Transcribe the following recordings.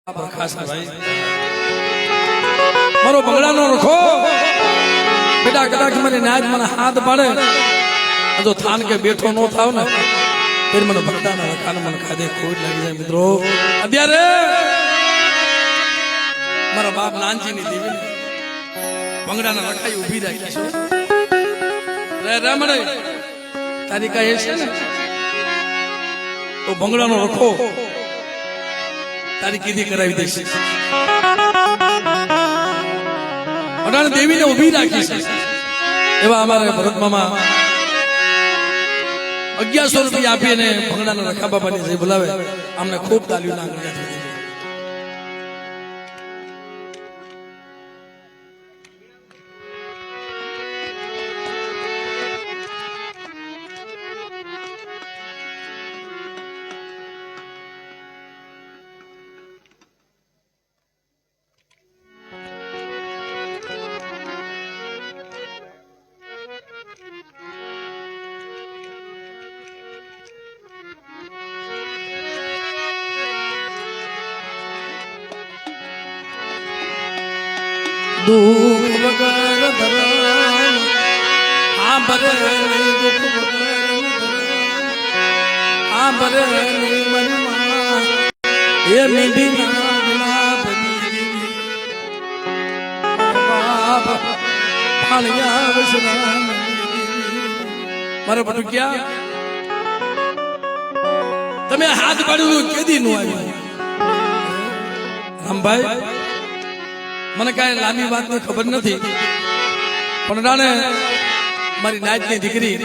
પ્રકાશ ભાઈ મારો બંગલાનો રખો બેટા કદાચ મને નાજ મને હાથ પાડે જો થાન કે બેઠો નો થાવ ને ફેર મને ભક્તાના રખાને મને ખાધે ખોટ લાગી જાય મિત્રો અત્યારે મારા બાપ નાનજીની દેવી બંગલાના રખાઈ ઊભી રાખી છે રે રમણે તારી કહે છે ને તો બંગલાનો રખો તારી કીધી કરાવી દેશે અડાણ દેવીને ઊભી રાખી છે એવા અમારા ભરત મામા 1100 રૂપિયા આપીને ભંગડાના રખા બાપાની જે બોલાવે અમને ખૂબ તાલીઓ નાખી દુઃખ વગર ધરામ આ ભરે દુઃખ વગર આ ભરે મનમાં એ મીઠી ના ગુલાબ બાપ ફાળિયા વસરા મારે બધું ક્યાં તમે હાથ પાડ્યું કેદી નું આવ્યું રામભાઈ મને કાંઈ લાંબી વાતની ખબર નથી પણ રાણે મારી નાયકની દીકરી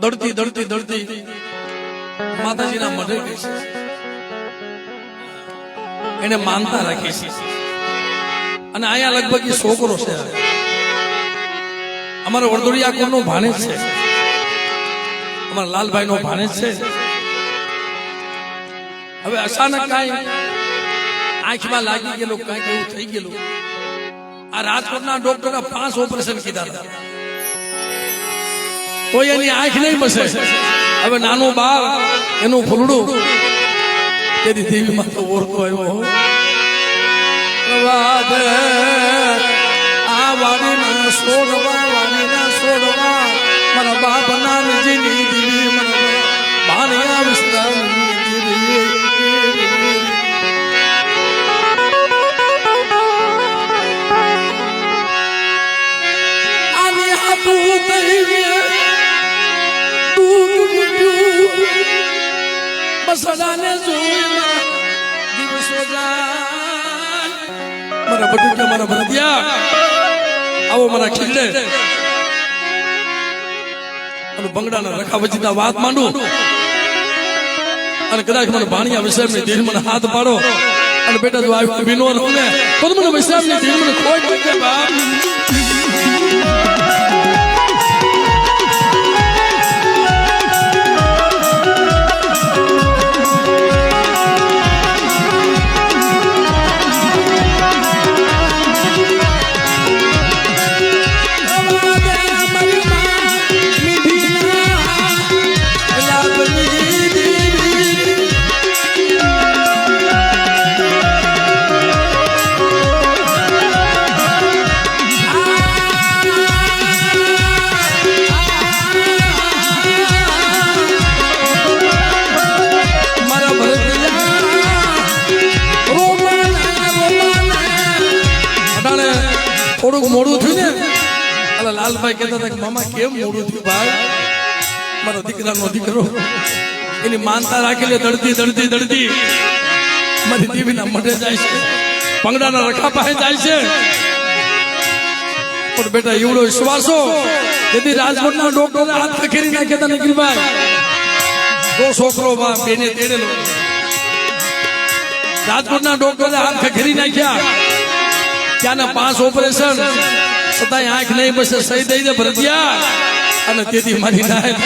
દોડતી દોડતી દોડતી માતાજીના મઢે ગઈ છે એને માનતા રાખી છે અને અહીંયા લગભગ એ છોકરો છે અમારો વડોદરિયા કોનો ભાણેજ છે અમારા લાલભાઈ નો ભાણેજ છે હવે અચાનક કાંઈ આંખમાં લાગી ગયેલું કઈક એવું થઈ ગયેલું આ રાજકોટના ડોક્ટરે 5 ઓપરેશન કીધા હતા તો એની આંખ નહીં બસે હવે નાનું બાળ એનું ફૂલડું તેથી દેવીમાં તો ઓળખો આવ્યો આ વાડીના છોડવા મારા બાપ નામજીની દેવી મને ભાણિયા વિશ્રામની દેવી બસડાને જોઈ દિવસો જાય મારા બટુકા મારા ભરતિયા આવો મારા ખીલે અને બંગડાના રખા વચ્ચેના વાત માંડું અને કદાચ મને ભાણિયા વિશ્રામની દેહ મને હાથ પાડો અને બેટા જો આવ્યો વિનો રહું ને તો મને વિશ્રામની દેહ મને ખોટ કે બાપ થોડુંક મોડું થયું ને એટલે લાલભાઈ કહેતા હતા કે મામા કેમ મોડું થયું ભાઈ મારો દીકરાનો દીકરો એની માનતા રાખેલી દડતી દડતી દડતી મારી દેવીના મઢે જાય છે ભંગડાના રખા પાસે જાય છે પણ બેટા એવડો વિશ્વાસો જેથી રાજકોટના ડોક્ટરને હાથ ખખેરી નાખ્યા હતા નીકળીભાઈ તો છોકરો બાપ બેને તેડેલો રાજકોટના ડોક્ટરને હાથ ખખેરી નાખ્યા ત્યાંના 5 ઓપરેશન છતાંય આંખ નહીં બસે સહી દઈ દે ભરતિયા અને તેથી મારી નાય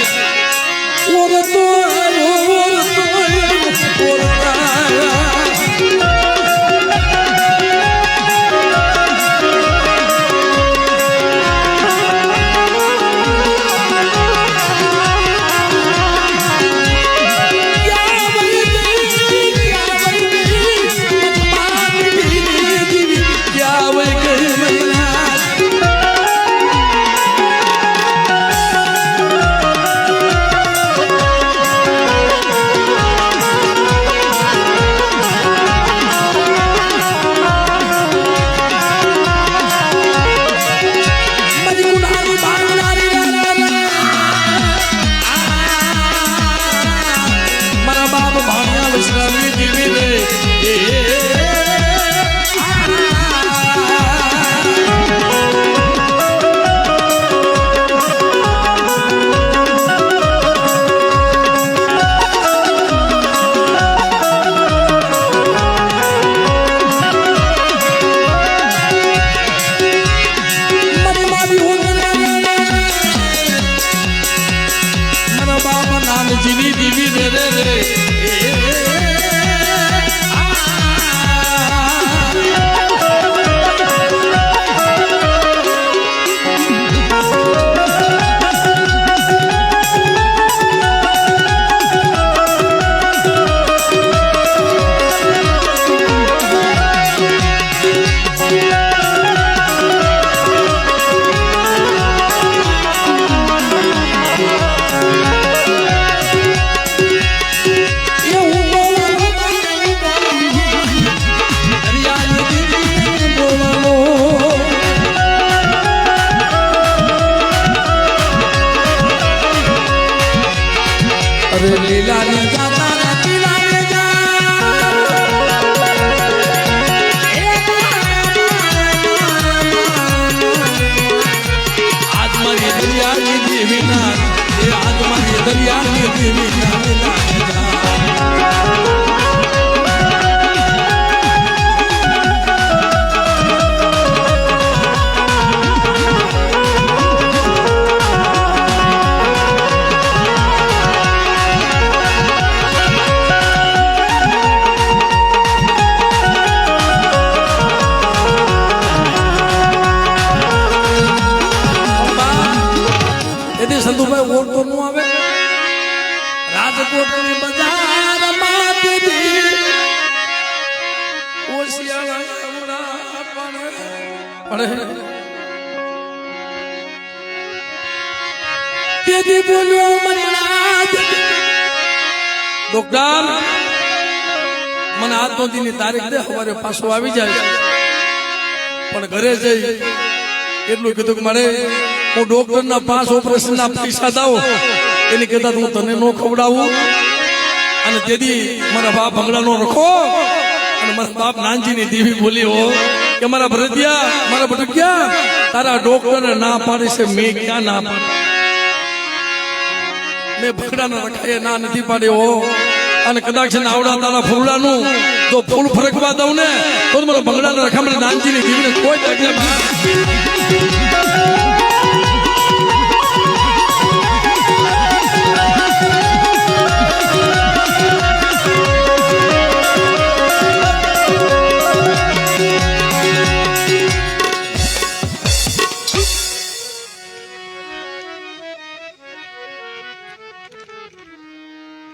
પડે તેથી બોલ્યો મને ડોક્ટર મને આજનો દીની તારીખ દે સવારે પાછો આવી જાય પણ ઘરે જઈ એટલું કીધું કે મારે હું ડોક્ટરના 5 ઓપરેશનના પૈસા દાવ એની કહેતા હું તને નો ખવડાવું અને તેથી મારા બાપ ભંગડાનો રખો અને મારા બાપ નાનજીની દેવી બોલી હો કે મારા ભરતિયા મારા બટુકિયા તારા ડોક્ટરને ના પાડી છે મેં ક્યાં ના પાડી મેં ભંગડાના રખાએ ના નથી પાડી હો અને કદાચ છે ને આવડા તારા ફૂલડાનું જો ફૂલ ફરકવા દઉં ને તો મારા ભંગડાના રખા મને નાનજીની દેવીને કોઈ તકલીફ